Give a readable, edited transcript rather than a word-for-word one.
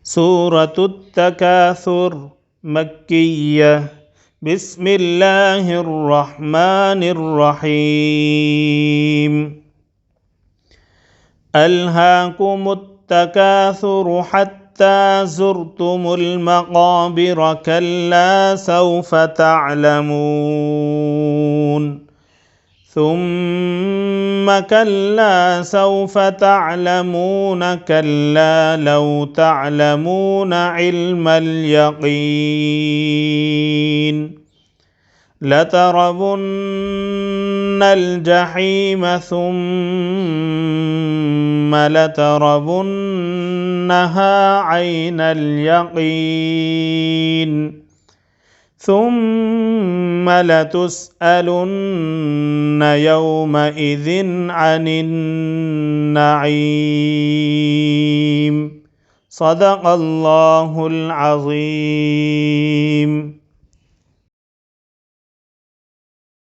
سورة التكاثر مكية. بسم الله الرحمن الرحيم. ألهاكم التكاثر حتى زرتم المقابر كلا سوف تعلمون ثم كلا سوف تعلمون كلا لو تعلمون علم اليقين لترون الجحيم ثم لترونها عين اليقين ثم لتسألن يومئذ عن النعيم. صدق الله العظيم.